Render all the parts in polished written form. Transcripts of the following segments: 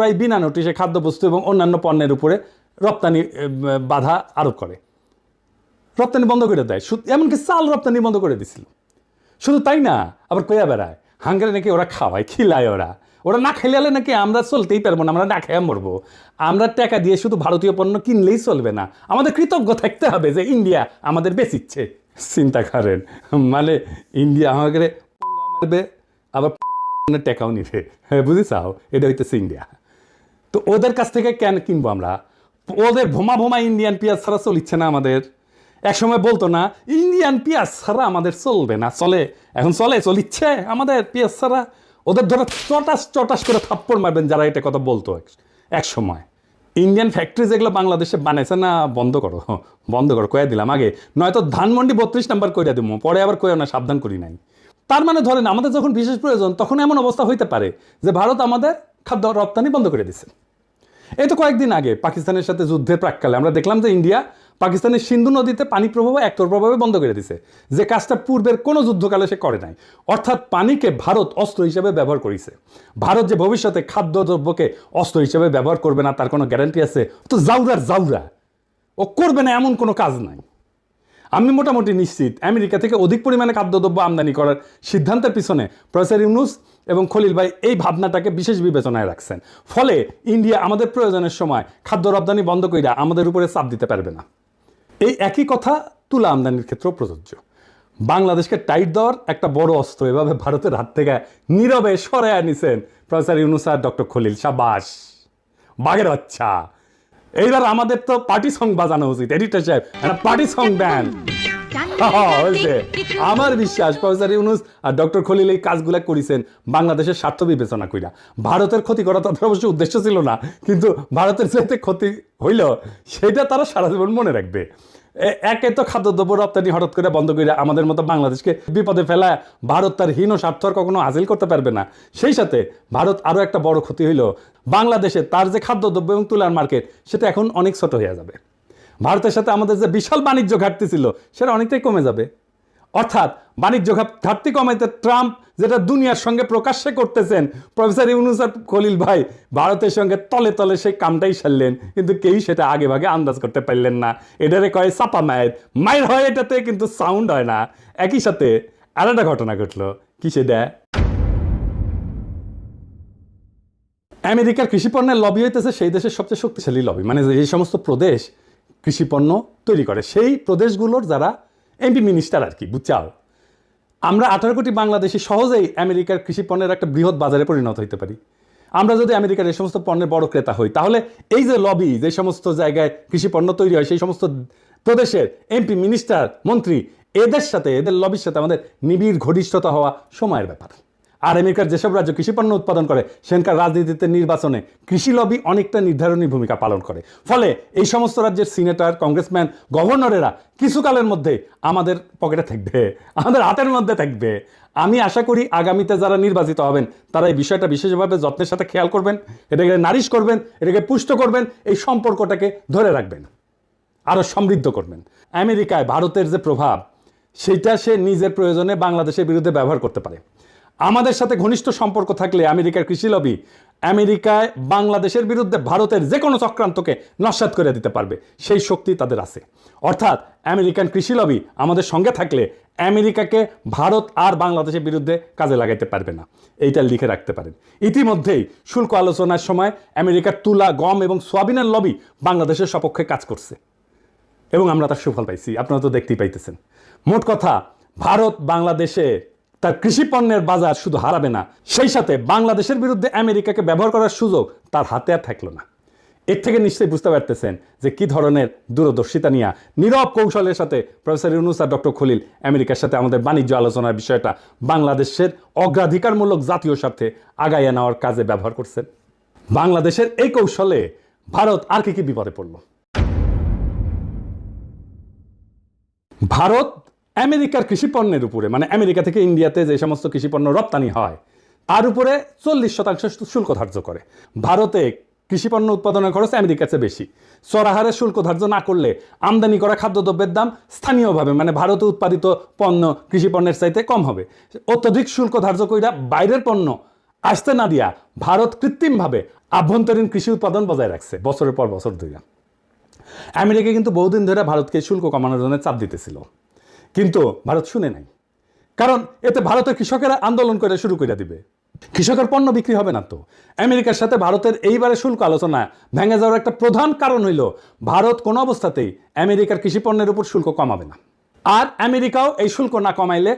প্রায় বিনা নোটিশে খাদ্যবস্তু এবং অন্যান্য পণ্যের উপরে রপ্তানি বাধা আরোপ করে, রপ্তানি বন্ধ করে দেয়, এমনকি চাল রপ্তানি বন্ধ করে দিছিল। শুধু তাই না, আবার কইয়া বেড়ায় হাঙ্গারে নাকি ওরা খাওয়ায়, খিলায়, ওরা না খাইলে নাকি আমরা চলতেই পারবো না, আমরা না খেয়ে মরবো, আমরা টাকা দিয়ে শুধু ভারতীয় পণ্য কিনলেই চলবে না, আমাদের কৃতজ্ঞ থাকতে হবে যে ইন্ডিয়া আমাদের বেচিচ্ছে। চিন্তা করেন, মানে ইন্ডিয়া আমাকে মারবে আবার টাকাও নিবে, বুঝেছাও? এটা হইতেছে ইন্ডিয়া। তো ওদের কাছ থেকে কেন কিনবো আমরা? ওদের ভোমা ভোমা ইন্ডিয়ান পেঁয়াজ ছাড়া চলিচ্ছে না আমাদের। একসময় বলতো না ইন্ডিয়ান পেঁয়াজ ছাড়া আমাদের চলবে না, চলে, এখন চলিচ্ছে আমাদের পেঁয়াজ ছাড়া। ওদের ধরো চটাস চটাস করে থাপ্পড় মারবেন যারা এটা কথা বলতো এক সময়। ইন্ডিয়ান ফ্যাক্টরি যেগুলো বাংলাদেশে বানাইছে না, বন্ধ করো কয়ে দিলাম আগে, নয়তো ধানমন্ডি 32 নাম্বার কইরা দিব, পরে আবার কইও না, সাবধান করি নাই। তার মানে ধরেন আমাদের যখন বিশেষ প্রয়োজন তখন এমন অবস্থা হইতে পারে যে ভারত আমাদের খাদ্য রপ্তানি বন্ধ করে দিচ্ছে। এই তো কয়েকদিন আগে পাকিস্তানের সাথে যুদ্ধের প্রাক্কালে আমরা দেখলাম যে ইন্ডিয়া পাকিস্তানের সিন্ধু নদীতে পানি প্রবাহ একতরফাভাবে বন্ধ করে দিছে, যে কাজটা পূর্বের কোনো যুদ্ধকালে সে করে নাই। অর্থাৎ পানিকে ভারত অস্ত্র হিসেবে ব্যবহার করেছে। ভারত যে ভবিষ্যতে খাদ্যদ্রব্যকে অস্ত্র হিসেবে ব্যবহার করবে না তার কোনো গ্যারান্টি আছে? তো জাউরা ও করবে না এমন কোনো কাজ নাই। আমি মোটামুটি নিশ্চিত আমেরিকা থেকে অধিক পরিমাণে খাদ্যদ্রব্য আমদানি করার সিদ্ধান্তের পিছনে প্রফেসর ইউনূস এবং খলিল ভাই এই ভাবনাটাকে বিশেষ বিবেচনায় রাখছেন। ফলে ইন্ডিয়া আমাদের প্রয়োজনের সময় খাদ্য রপ্তানি বন্ধ কইরা আমাদের উপরে চাপ দিতে পারবে না। এই একই কথা তুলা আমদানির ক্ষেত্রেও প্রযোজ্য। বাংলাদেশকে টাইট দেওয়ার একটা বড় অস্ত্র এভাবে ভারতের হাত থেকে নীরবে সরাইয়া নিছেন প্রফেসর ইউনূস আর ডক্টর খলিল। সাবাস, বাঘের বাচ্চা। এইবার আমাদের তো পার্টি সং বাজানো উচিত, এডিটর সাহেব একটা পার্টি সং দেন। আমার বিশ্বাস প্রফেসর ইউনূস আর ডক্টর খলিল এই কাজগুলা করেছেন বাংলাদেশের স্বার্থ বিবেচনা কইরা। ভারতের ক্ষতি করা তাদের অবশ্য উদ্দেশ্য ছিল না, কিন্তু ভারতের যাতে ক্ষতি হইল সেটা তারা সারা জীবন মনে রাখবে। একে তো খাদ্যদ্রব্য রপ্তানি হঠাৎ করে বন্ধ করে আমাদের মতো বাংলাদেশকে বিপদে ফেলা ভারত তার হীন স্বার্থ কখনো হাসিল করতে পারবে না। সেই সাথে ভারত আরও একটা বড় ক্ষতি হইল, বাংলাদেশে তার যে খাদ্যদ্রব্য এবং তুলার মার্কেট সেটা এখন অনেক ছোট হয়ে যাবে। ভারতের সাথে আমাদের যে বিশাল বাণিজ্য ঘাটতি ছিল সেটা অনেকটাই কমে যাবে। অর্থাৎ বাণিজ্য ঘাটতি কমাইতে ট্রাম্প যেটা দুনিয়ার সঙ্গে প্রকাশ্যে করতেছেন, প্রফেসর ইউনূস আর খলিল ভাই ভারতের সঙ্গে তলে তলে সেই কামটাই সারলেন, কিন্তু কেউই সেটা আগে ভাগে আন্দাজ করতে পারলেন না। এটারে কয় চাপা মায়ের হয়, এটাতে কিন্তু সাউন্ড হয় না। একই সাথে আর একটা ঘটনা ঘটলো, কি সেটা? আমেরিকার কৃষিপণ্যের লবি হইতেছে সেই দেশের সবচেয়ে শক্তিশালী লবি, মানে যে সমস্ত প্রদেশ কৃষিপণ্য তৈরি করে সেই প্রদেশগুলোর যারা এমপি মিনিস্টার আর কি, বুঝছাও? আমরা 18 কোটি বাংলাদেশি সহজেই আমেরিকার কৃষিপণ্যের একটা বৃহৎ বাজারে পরিণত হইতে পারি। আমরা যদি আমেরিকার এই সমস্ত পণ্যের বড় ক্রেতা হই, তাহলে এই যে লবি, যে সমস্ত জায়গায় কৃষিপণ্য তৈরি হয় সেই সমস্ত প্রদেশের এমপি মিনিস্টার মন্ত্রী, এদের সাথে, এদের লবির সাথে আমাদের নিবিড় ঘনিষ্ঠতা হওয়া সময়ের ব্যাপার। আর আমেরিকার যেসব রাজ্য কৃষিপণ্য উৎপাদন করে সেখানকার রাজনীতিতে, নির্বাচনে কৃষি লবি অনেকটা নির্ধারণী ভূমিকা পালন করে। ফলে এই সমস্ত রাজ্যের সিনেটর, কংগ্রেসম্যান, গভর্নরেরা কিছুকালের মধ্যে আমাদের পকেটে থাকবে, আমাদের হাতের মধ্যে থাকবে। আমি আশা করি আগামীতে যারা নির্বাচিত হবেন তারা এই বিষয়টা বিশেষভাবে যত্নের সাথে খেয়াল করবেন, এটাকে নারিশ করবেন, এটাকে পুষ্ট করবেন, এই সম্পর্কটাকে ধরে রাখবেন, আরও সমৃদ্ধ করবেন। আমেরিকায় ভারতের যে প্রভাব সেইটা সে নিজের প্রয়োজনে বাংলাদেশের বিরুদ্ধে ব্যবহার করতে পারে। আমাদের সাথে ঘনিষ্ঠ সম্পর্ক থাকলে আমেরিকার কৃষি লবি আমেরিকায় বাংলাদেশের বিরুদ্ধে ভারতের যে কোনো চক্রান্তকে নস্যাৎ করে দিতে পারবে, সেই শক্তি তাদের আছে। অর্থাৎ আমেরিকান কৃষি লবি আমাদের সঙ্গে থাকলে আমেরিকাকে ভারত আর বাংলাদেশের বিরুদ্ধে কাজে লাগাইতে পারবে না, এইটা লিখে রাখতে পারেন। ইতিমধ্যেই শুল্ক আলোচনার সময় আমেরিকার তুলা, গম এবং সোয়াবিনের লবি বাংলাদেশের সপক্ষে কাজ করছে এবং আমরা তার সুফল পাইছি, আপনারা তো দেখতেই পাইতেছেন। মোট কথা, ভারত বাংলাদেশে তার কৃষি পণ্যের বাজার শুধু হারাবে না, সেই সাথে বাংলাদেশের বিরুদ্ধে আমেরিকাকে ব্যবহার করার সুযোগ তার হাতে আর থাকলো না। এর থেকে নিশ্চয়ই বুঝতে পারতেছেন যে কি ধরনের দূরদর্শিতা নিয়ে নীরব কৌশলের সাথে প্রফেসর ইউনূস আর ডক্টর খলিল আমেরিকার সাথে আমাদের বাণিজ্য আলোচনার বিষয়টা বাংলাদেশের অগ্রাধিকারমূলক জাতীয় স্বার্থে আগাইয়ে নেওয়ার কাজে ব্যবহার করছেন। বাংলাদেশের এই কৌশলে ভারত আর কি বিপদে পড়ল? ভারত আমেরিকার কৃষিপণ্যের উপরে, মানে আমেরিকা থেকে ইন্ডিয়াতে যে সমস্ত কৃষিপণ্য রপ্তানি হয় তার উপরে 40% শুল্ক ধার্য করে। ভারতে কৃষিপণ্য উৎপাদনের খরচ আমেরিকার চেয়ে বেশি। চড়াহারে শুল্ক ধার্য না করলে আমদানি করা খাদ্যদ্রব্যের দাম স্থানীয়ভাবে, মানে ভারতে উৎপাদিত পণ্য কৃষিপণ্যের চাইতে কম হবে। অত্যধিক শুল্ক ধার্য কইরা বাইরের পণ্য আসতে না দিয়া ভারত কৃত্রিমভাবে আভ্যন্তরীণ কৃষি উৎপাদন বজায় রাখছে বছরের পর বছর ধরে। আমেরিকা কিন্তু বহুদিন ধরে ভারতকে শুল্ক কমানোর জন্য চাপ দিতেছিল, কিন্তু ভারত শুনে নাই। কারণ এতে ভারতের কৃষকেরা আন্দোলন করে শুরু করে দিবে, কৃষকের পণ্য বিক্রি হবে না। তো আমেরিকার সাথে ভারতের এইবারে শুল্ক আলোচনা ভেঙে যাওয়ার একটা প্রধান কারণ হইল ভারত কোনো অবস্থাতেই আমেরিকার কৃষি পণ্যের উপর শুল্ক কমাবে না, আর আমেরিকাও এই শুল্ক না কমাইলে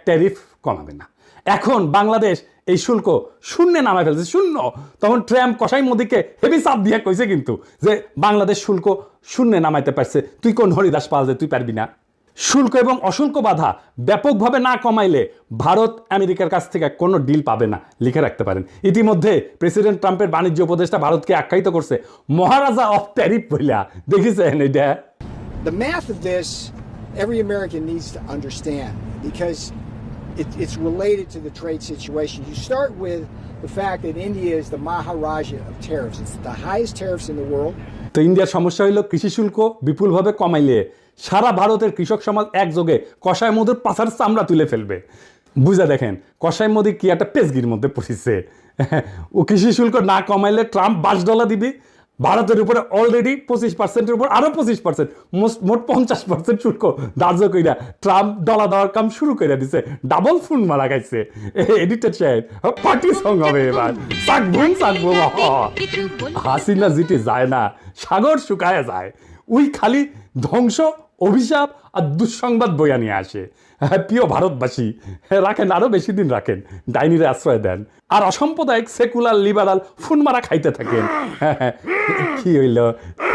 ট্যারিফ কমাবে না। এখন বাংলাদেশ এই শুল্ক শূন্যে নামায় ফেলছে, শূন্য। তখন ট্রাম্প কসাই মোদীকে হেভি চাপ দিয়ে কইছে কিন্তু যে বাংলাদেশ শুল্ক শূন্যে নামাইতে পারছে, তুই কোন হরিদাস পাল যে তুই পারবি না। শুল্ক এবং অশুল্ক বাধা ব্যাপকভাবে না কমাইলে ভারত আমেরিকার কাছ থেকে কোনো ডিল পাবে না, লিখে রাখতে পারেন। ইতিমধ্যে প্রেসিডেন্ট ট্রাম্পের বাণিজ্য উপদেষ্টা ভারতকে আখ্যায়িত করছে মহারাজা অফ ট্যারিফ বইলা। দেখেছেন এটা? The math of this, every American needs to understand because it's related to the trade situation. You start with the fact that India is the Maharaja of tariffs. It's the highest tariffs in the world. তো ইন্ডিয়ার সমস্যা হইল কৃষি শুল্ক বিপুলভাবে কমাইলে সারা ভারতের কৃষক সমাজ একযোগে কষাই মধুর পাছার চামড়া তুলে ফেলবে। বুঝা দেখেন কষাই মোদি কি একটা পেজগির মধ্যে পড়েছে। ও কৃষি শুল্ক না কমাইলে ট্রাম্প $5 দিবি, ভারতের উপরে অলরেডি 25%-এর উপর আরো 25%, মোট 50% শুল্ক ধার্য কইরা ট্রাম্প ডলা দেওয়ার কাম শুরু করে দিছে। ডাবল ফোন মারা গাইছে। এডিটেড সাহেব পার্টি সং হবে এবার, চাকবো হাসিনা জিতে যায় না, সাগর শুকায় যায়। ওই খালি ধ্বংস, অভিশাপ আর দুঃসংবাদ বইয়া নিয়ে আসে। প্রিয় ভারতবাসী, রাখেন আরো বেশি দিন রাখেন, ডাইনিরে আশ্রয় দেন, আর অসাম্প্রদায়িক সেকুলার লিবারাল ফুন মারা খাইতে থাকেন। কি হইল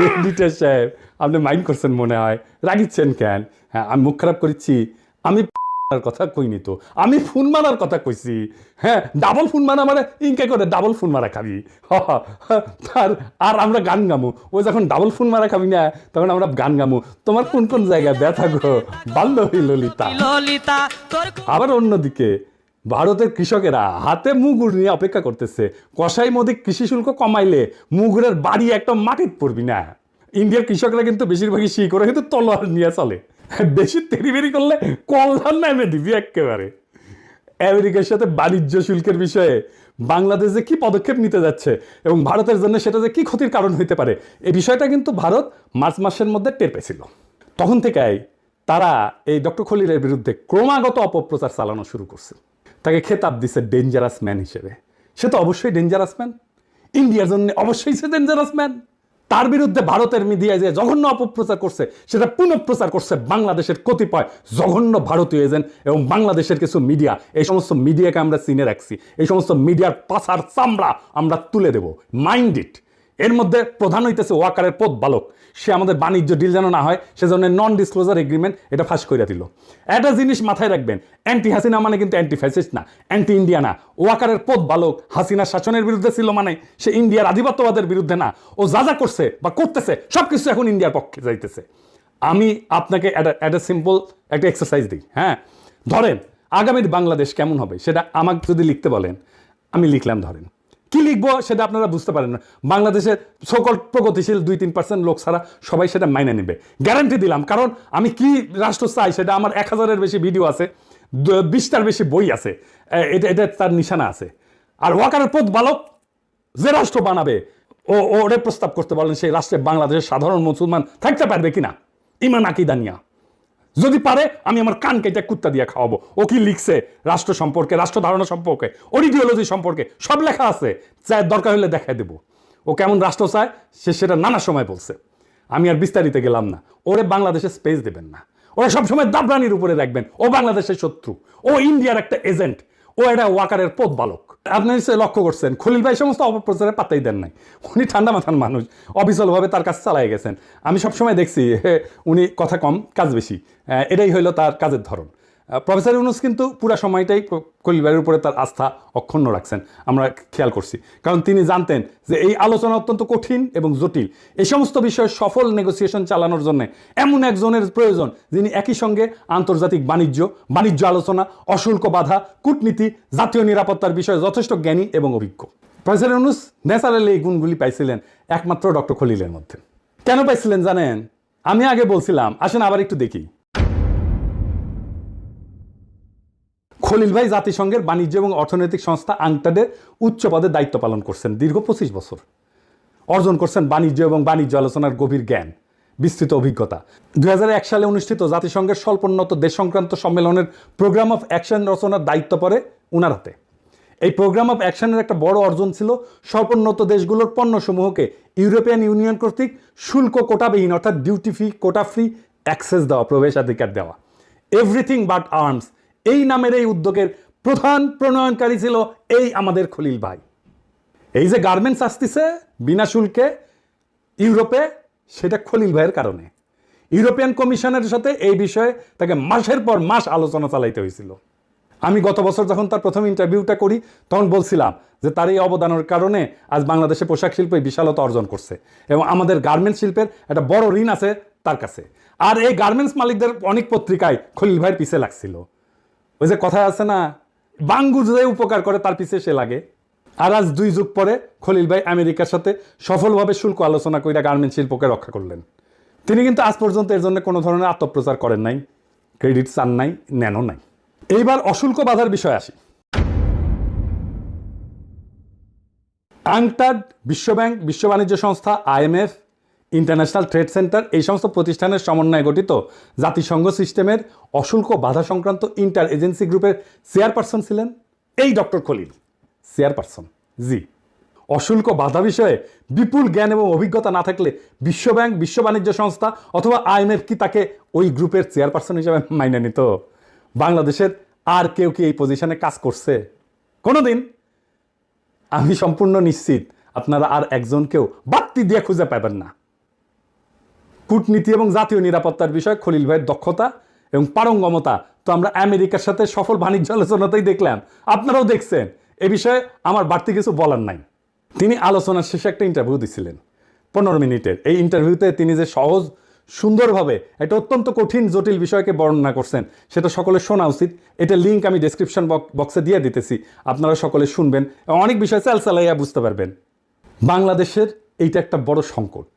এডিটর সাহেব, আপনি মাইন্ড করছেন মনে হয়, রাগিচ্ছেন কেন? হ্যাঁ, আমি মুখ খারাপ করেছি? আমি কথা কইনি তো, আমি ফোন মারার কথা কইছি। হ্যাঁ, ডাবল ফোন মারা মানে ইনকে করে ডাবল ফোন মারা খাবি। আর আমরা গান গামু, ও যখন ডাবল ফোন মারা খাবি না তখন আমরা গান গামু, তোমার কোন কোন জায়গায় ব্যথা গো বান্ধবী ললিতা। আবার অন্যদিকে ভারতের কৃষকেরা হাতে মুগুর নিয়ে অপেক্ষা করতেছে, কসাই মোদি কৃষি শুল্ক কমাইলে মুগুরের বাড়ি একটা মাটিতে পড়বি না। ইন্ডিয়ার কৃষকরা কিন্তু বেশিরভাগই শি করে কিন্তু তলোয়ার নিয়ে চলে, বেশি তেরিবেরি করলে কল্যাণ নামে দিবি একেবারে। আমেরিকার সাথে বাণিজ্য শুল্কের বিষয়ে বাংলাদেশ যে কি পদক্ষেপ নিতে যাচ্ছে এবং ভারতের জন্য সেটা যে কি ক্ষতির কারণ হইতে পারে, এই বিষয়টা কিন্তু ভারত মার্চ মাসের মধ্যে টের পেয়েছিল। তখন থেকেই তারা এই ডক্টর খলিলের বিরুদ্ধে ক্রমাগত অপপ্রচার চালানো শুরু করছে, তাকে খেতাব দিছে ডেঞ্জারাস ম্যান হিসেবে। সে তো অবশ্যই ডেঞ্জারাস ম্যান, ইন্ডিয়ার জন্য অবশ্যই সে ডেঞ্জারাস ম্যান। তার বিরুদ্ধে ভারতের মিডিয়ায় যে জঘন্য অপপ্রচার করছে সেটা পুনঃপ্রচার করছে বাংলাদেশের কতিপয় জঘন্য ভারতীয় এজেন্ট এবং বাংলাদেশের কিছু মিডিয়া। এই সমস্ত মিডিয়াকে আমরা চিনে রাখছি, এই সমস্ত মিডিয়ার পাছার চামড়া আমরা তুলে দেব, মাইন্ড ইট। এর মধ্যে প্রধান হইতেছে ওয়াকারের পথ বালক, সে আমাদের বাণিজ্য ডিল যেন না হয় সেজন্য নন ডিসক্লোজার এগ্রিমেন্ট এটা ফাঁস করে দিল। একটা জিনিস মাথায় রাখবেন, অ্যান্টি হাসিনা মানে কিন্তু অ্যান্টি ফ্যাসিস্ট না, অ্যান্টি ইন্ডিয়া না। ওয়াকারের পথ বালক হাসিনার শাসনের বিরুদ্ধে ছিল মানে সে ইন্ডিয়ার আধিপত্যবাদের বিরুদ্ধে না। ও যা যা করছে বা করতেছে সবকিছু এখন ইন্ডিয়ার পক্ষে যাইতেছে। আমি আপনাকে একটা সিম্পল একটা এক্সারসাইজ দিই। হ্যাঁ, ধরেন আগামীর বাংলাদেশ কেমন হবে সেটা আমাকে যদি লিখতে বলেন, আমি লিখলাম। ধরেন কি লিখবো সেটা আপনারা বুঝতে পারেন না। বাংলাদেশের সকল প্রগতিশীল 2-3% লোক ছাড়া সবাই সেটা মাইনে নেবে, গ্যারান্টি দিলাম। কারণ আমি কি রাষ্ট্র চাই সেটা আমার 1000-এর বেশি ভিডিও আছে, 20টার বেশি বই আছে, এটা তার নিশানা আছে। আর ওয়াকারের পথ বালক যে রাষ্ট্র বানাবে ওরে প্রস্তাব করতে বলেন সেই রাষ্ট্রে বাংলাদেশের সাধারণ মুসলমান থাকতে পারবে কিনা, ইমান আকিদা নিয়া। যদি পারে আমি আমার কান কেটে কুত্তা দিয়ে খাওয়াবো। ও কি লিখছে রাষ্ট্র সম্পর্কে, রাষ্ট্র ধারণা সম্পর্কে, ওর ইডিওলজি সম্পর্কে সব লেখা আছে, চাই দরকার হলে দেখাই দেবো। ও কেমন রাষ্ট্র চায় সে সেটা নানা সময় বলছে, আমি আর বিস্তারিত গেলাম না। ওরে বাংলাদেশে স্পেস দেবেন না, ওরা সবসময় দাবরানির উপরে রাখবেন। ও বাংলাদেশের শত্রু, ও ইন্ডিয়ার একটা এজেন্ট, ও এটা ওয়াকারের পথ বালক। আপনি লক্ষ্য করছেন খলিল ভাই সমস্ত অপপ্রচারে পাত্তাই দেন নাই। উনি ঠান্ডা মাথার মানুষ, অবিচলভাবে তার কাজ চালাই গেছেন। আমি সবসময় দেখছি উনি কথা কম কাজ বেশি, এটাই হইল তার কাজের ধরন। প্রফেসর ইউনূস কিন্তু পুরো সময়টাই খলিল ভাইয়ের উপরে তার আস্থা অক্ষুণ্ণ রাখছেন, আমরা খেয়াল করছি। কারণ তিনি জানতেন যে এই আলোচনা অত্যন্ত কঠিন এবং জটিল। এই সমস্ত বিষয়ে সফল নেগোসিয়েশন চালানোর জন্য এমন একজনের প্রয়োজন যিনি একই সঙ্গে আন্তর্জাতিক বাণিজ্য আলোচনা, অশুল্ক বাধা, কূটনীতি, জাতীয় নিরাপত্তার বিষয়ে যথেষ্ট জ্ঞানী এবং অভিজ্ঞ। প্রফেসর ইউনূস ন্যাচারালি এই গুণগুলি পাইছিলেন একমাত্র ডক্টর খলিলের মধ্যে। কেন পাইছিলেন জানেন? আমি আগে বলছিলাম, আসেন আবার একটু দেখি। খলিল ভাই জাতিসংঘের বাণিজ্য এবং অর্থনৈতিক সংস্থা আংটাডের উচ্চ পদে দায়িত্ব পালন করছেন দীর্ঘ 25 বছর। অর্জন করছেন বাণিজ্য এবং বাণিজ্য আলোচনার গভীর জ্ঞান, বিস্তৃত অভিজ্ঞতা। 2001 সালে অনুষ্ঠিত জাতিসংঘের স্বল্পোন্নত দেশ সংক্রান্ত সম্মেলনের প্রোগ্রাম অফ অ্যাকশন রচনার দায়িত্ব পড়ে উনার হাতে। এই প্রোগ্রাম অফ অ্যাকশনের একটা বড় অর্জন ছিল স্বল্পোন্নত দেশগুলোর পণ্যসমূহকে ইউরোপিয়ান ইউনিয়ন কর্তৃক শুল্ক কোটাবিহীন অর্থাৎ duty free quota free access দেওয়া, প্রবেশাধিকার দেওয়া। এভরিথিং বাট আর্মস এই নামের এই উদ্যোগের প্রধান প্রণয়নকারী ছিল এই আমাদের খলিল ভাই। এই যে গার্মেন্টস আসতেছে বিনা শুল্কে ইউরোপে, সেটা খলিল ভাইয়ের কারণে। ইউরোপিয়ান কমিশনের সাথে এই বিষয়ে তাকে মাসের পর মাস আলোচনা চালাইতে হয়েছিল। আমি গত বছর যখন তার প্রথম ইন্টারভিউটা করি তখন বলছিলাম যে তার এই অবদানের কারণে আজ বাংলাদেশে পোশাক শিল্প বিশালতা অর্জন করছে এবং আমাদের গার্মেন্টস শিল্পের একটা বড় ঋণ আছে তার কাছে। আর এই গার্মেন্টস মালিকদের অনেক পত্রিকায় খলিল ভাইয়ের পিছে লাগছিল। ওই যে কথায় আছে না, বাঙ্গু যে উপকার করে তার পিছে সে লাগে। আর আজ 2 যুগ পরে খলিল ভাই আমেরিকার সাথে সফলভাবে শুল্ক আলোচনা করে গার্মেন্টস শিল্পকে রক্ষা করলেন। তিনি কিন্তু আজ পর্যন্ত এর জন্য কোনো ধরনের আত্মপ্রচার করেন নাই, ক্রেডিট চান নাই, নেনও নাই। এইবার অশুল্ক বাধার বিষয় আসি। আংটাড, বিশ্বব্যাংক, বিশ্ব বাণিজ্য সংস্থা, IMF, ইন্টারন্যাশনাল ট্রেড সেন্টার এই সমস্ত প্রতিষ্ঠানের সমন্বয়ে গঠিত জাতিসংঘ সিস্টেমের অশুল্ক বাধা সংক্রান্ত ইন্টার এজেন্সি গ্রুপের চেয়ারপারসন ছিলেন এই ডক্টর খলিল। চেয়ারপারসন, জি। অশুল্ক বাধা বিষয়ে বিপুল জ্ঞান এবং অভিজ্ঞতা না থাকলে বিশ্বব্যাংক, বিশ্ব বাণিজ্য সংস্থা অথবা IMF কি তাকে ওই গ্রুপের চেয়ারপারসন হিসেবে মাইনে নিত? বাংলাদেশের আর কেউ কি এই পজিশনে কাজ করছে কোনোদিন? আমি সম্পূর্ণ নিশ্চিত আপনারা আর একজনকেও বাড়তি দিয়ে খুঁজে পাবেন না। কূটনীতি এবং জাতীয় নিরাপত্তার বিষয়ে খলিল ভাইয়ের দক্ষতা এবং পারঙ্গমতা তো আমরা আমেরিকার সাথে সফল বাণিজ্য আলোচনাতেই দেখলাম, আপনারাও দেখছেন। এ বিষয়ে আমার বাড়তি কিছু বলার নাই। তিনি আলোচনার শেষে একটা ইন্টারভিউ দিছিলেন 15 মিনিটের। এই ইন্টারভিউতে তিনি যে সহজ সুন্দরভাবে একটা অত্যন্ত কঠিন জটিল বিষয়কে বর্ণনা করছেন সেটা সকলে শোনা উচিত। এটা লিঙ্ক আমি ডেসক্রিপশন বক্সে দিয়ে দিতেছি, আপনারা সকলে শুনবেন এবং অনেক বিষয় চালাইয়া বুঝতে পারবেন। বাংলাদেশের এইটা একটা বড় সংকট।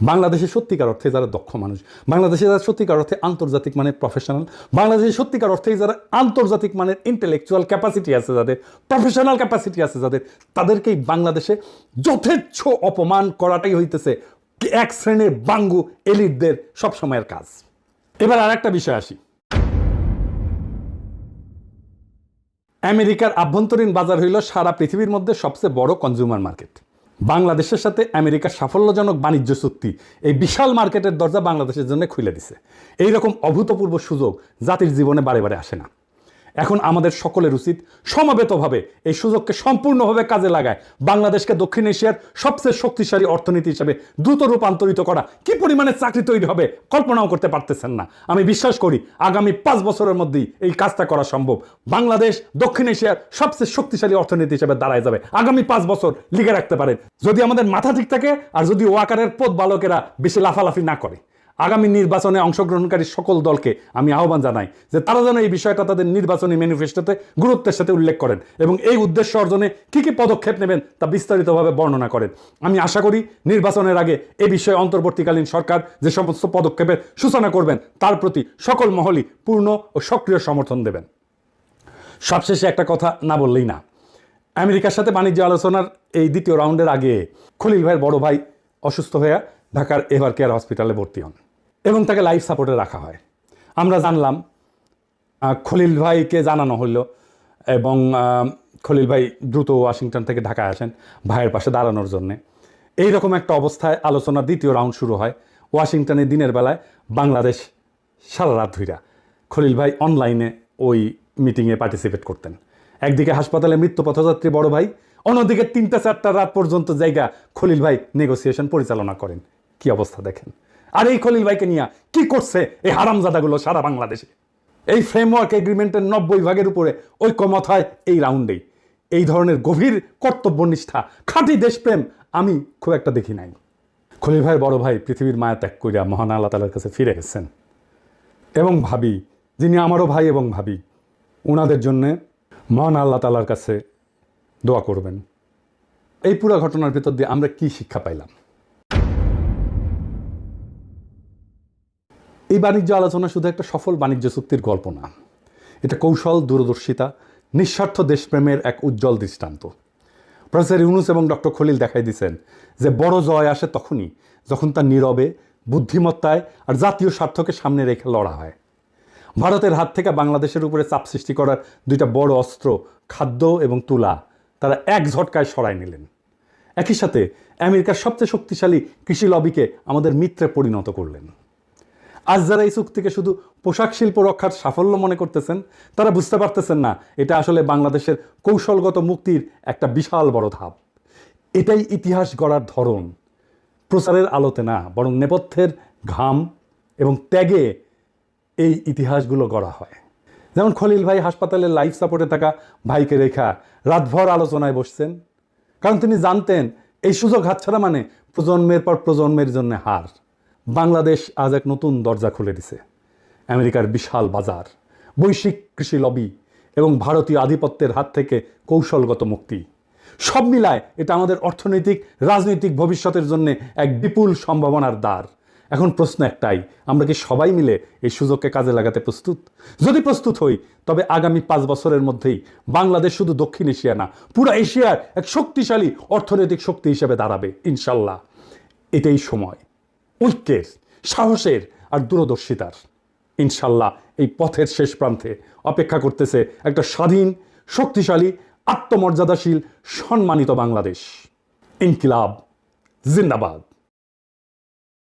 বাংলাদেশে সত্যিকার অর্থে যারা দক্ষ মানুষ, বাংলাদেশে যারা সত্যিকার অর্থে আন্তর্জাতিক মানের প্রফেশনাল, বাংলাদেশে সত্যিকার অর্থে যারা আন্তর্জাতিক মানের ইন্টেলেকচুয়াল ক্যাপাসিটি আছে, যাদের প্রফেশনাল ক্যাপাসিটি আছে, যাদের তাদেরকেই বাংলাদেশে যথেচ্ছ অপমান করাটাই হইতেছে এক শ্রেণীর বাঙ্গু এলিটদের সবসময়ের কাজ। এবার আর একটা বিষয় আসি। আমেরিকার আভ্যন্তরীণ বাজার হইল সারা পৃথিবীর মধ্যে সবচেয়ে বড় কনজিউমার মার্কেট। বাংলাদেশের সাথে আমেরিকার সাফল্যজনক বাণিজ্য চুক্তি এই বিশাল মার্কেটের দরজা বাংলাদেশের জন্য খুলে দিছে। এইরকম অভূতপূর্ব সুযোগ জাতির জীবনে বারে বারে আসে না। এখন আমাদের সকলের উচিত সমবেতভাবে এই সুযোগকে সম্পূর্ণভাবে কাজে লাগায় বাংলাদেশকে দক্ষিণ এশিয়ার সবচেয়ে শক্তিশালী অর্থনীতি হিসেবে দ্রুত রূপান্তরিত করা। কি পরিমাণে চাকরি তৈরি হবে কল্পনাও করতে পারতেছেন না। আমি বিশ্বাস করি আগামী 5 বছরের মধ্যেই এই কাজটা করা সম্ভব। বাংলাদেশ দক্ষিণ এশিয়ার সবচেয়ে শক্তিশালী অর্থনীতি হিসেবে দাঁড়ায় যাবে। আগামী 5 বছর লিখে রাখতে পারেন, যদি আমাদের মাথা ঠিক থাকে আর যদি ওয়াকারের পথ বালকেরা বেশি লাফালাফি না করে। আগামী নির্বাচনে অংশগ্রহণকারী সকল দলকে আমি আহ্বান জানাই যে তারা যেন এই বিষয়টা তাদের নির্বাচনী ম্যানিফেস্টোতে গুরুত্বের সাথে উল্লেখ করেন এবং এই উদ্দেশ্য অর্জনে কী কী পদক্ষেপ নেবেন তা বিস্তারিতভাবে বর্ণনা করেন। আমি আশা করি নির্বাচনের আগে এ বিষয়ে অন্তর্বর্তীকালীন সরকার যে সমস্ত পদক্ষেপের সূচনা করবেন তার প্রতি সকল মহলই পূর্ণ ও সক্রিয় সমর্থন দেবেন। সবশেষে একটা কথা না বললেই না। আমেরিকার সাথে বাণিজ্য আলোচনার এই দ্বিতীয় রাউন্ডের আগে খলিল ভাইয়ের বড় ভাই অসুস্থ হয়ে ঢাকার এভার কেয়ার হসপিটালে ভর্তি হন এবং তাকে লাইফ সাপোর্টে রাখা হয়। আমরা জানলাম, খলিল ভাইকে জানানো হলো এবং খলিল ভাই দ্রুত ওয়াশিংটন থেকে ঢাকায় আসেন ভাইয়ের পাশে দাঁড়ানোর জন্যে। এইরকম একটা অবস্থায় আলোচনার দ্বিতীয় রাউন্ড শুরু হয়। ওয়াশিংটনে দিনের বেলায়, বাংলাদেশ সারা রাত ধইরা খলিল ভাই অনলাইনে ওই মিটিংয়ে পার্টিসিপেট করতেন। একদিকে হাসপাতালে মৃত্যু পথযাত্রী বড় ভাই, অন্যদিকে 3টা-4টা রাত পর্যন্ত জায়গা খলিল ভাই নেগোসিয়েশন পরিচালনা করেন। কি অবস্থা দেখেন। আর এই খলিল ভাইকে নিয়ে কি করছে এই হারামজাদাগুলো সারা বাংলাদেশে। এই ফ্রেমওয়ার্ক এগ্রিমেন্টের 90 ভাগের উপরে ঐকমত হয় এই রাউন্ডেই। এই ধরনের গভীর কর্তব্যনিষ্ঠা, খাঁটি দেশপ্রেম আমি খুব একটা দেখি নাই। খলিল ভাইয়ের বড় ভাই পৃথিবীর মায়া ত্যাগ করিয়া মহান আল্লাহ তাআলার কাছে ফিরে গেছেন এবং ভাবি, যিনি আমারও ভাই এবং ভাবি, ওনাদের জন্যে মহান আল্লাহ তাআলার কাছে দোয়া করবেন। এই পুরো ঘটনার ভিতর দিয়ে আমরা কি শিক্ষা পাইলাম? এই বাণিজ্য আলোচনা শুধু একটা সফল বাণিজ্য চুক্তির গল্প না, এটা কৌশল, দূরদর্শিতা, নিঃস্বার্থ দেশপ্রেমের এক উজ্জ্বল দৃষ্টান্ত। প্রফেসর ইউনুস এবং ডক্টর খলিল দেখাই দিয়েছেন যে বড় জয় আসে তখনই যখন তার নীরবে, বুদ্ধিমত্তায় আর জাতীয় স্বার্থকে সামনে রেখে লড়া হয়। ভারতের হাত থেকে বাংলাদেশের উপরে চাপ সৃষ্টি করার দুইটা বড় অস্ত্র, খাদ্য এবং তুলা, তারা এক ঝটকায় সরাই নিলেন। একই সাথে আমেরিকার সবচেয়ে শক্তিশালী কৃষি লবিকে আমাদের মিত্রে পরিণত করলেন। আজ যারা এই চুক্তিকে শুধু পোশাক শিল্প রক্ষার সাফল্য মনে করতেছেন, তারা বুঝতে পারতেছেন না এটা আসলে বাংলাদেশের কৌশলগত মুক্তির একটা বিশাল বড় ধাপ। এটাই ইতিহাস গড়ার ধরন, প্রচারের আলোতে না, বরং নেপথ্যের ঘাম এবং ত্যাগে এই ইতিহাসগুলো গড়া হয়। যেমন খলিল ভাই হাসপাতালে লাইফ সাপোর্টে থাকা ভাইকে রেখা রাতভর আলোচনায় বসছেন, কারণ তিনি জানতেন এই সুযোগ হাতছাড়া মানে প্রজন্মের পর প্রজন্মের জন্য হার। বাংলাদেশ আজ এক নতুন দরজা খুলে দিছে। আমেরিকার বিশাল বাজার, বৈশ্বিক কৃষি লবি এবং ভারতীয় আধিপত্যের হাত থেকে কৌশলগত মুক্তি, সব মিলায় এটা আমাদের অর্থনৈতিক, রাজনৈতিক ভবিষ্যতের জন্য এক বিপুল সম্ভাবনার দ্বার। এখন প্রশ্ন একটাই, আমরা কি সবাই মিলে এই সুযোগকে কাজে লাগাতে প্রস্তুত? যদি প্রস্তুত হই, তবে আগামী 5 বছরের মধ্যেই বাংলাদেশ শুধু দক্ষিণ এশিয়া না, পুরো এশিয়ার এক শক্তিশালী অর্থনৈতিক শক্তি হিসেবে দাঁড়াবে ইনশাল্লাহ। এটাই সময় ঐক্যের, সাহসের আর দূরদর্শিতার। ইনশাল্লাহ এই পথের শেষ প্রান্তে অপেক্ষা করতেছে একটা স্বাধীন, শক্তিশালী, আত্মমর্যাদাশীল, সম্মানিত বাংলাদেশ। ইনকিলাব জিন্দাবাদ।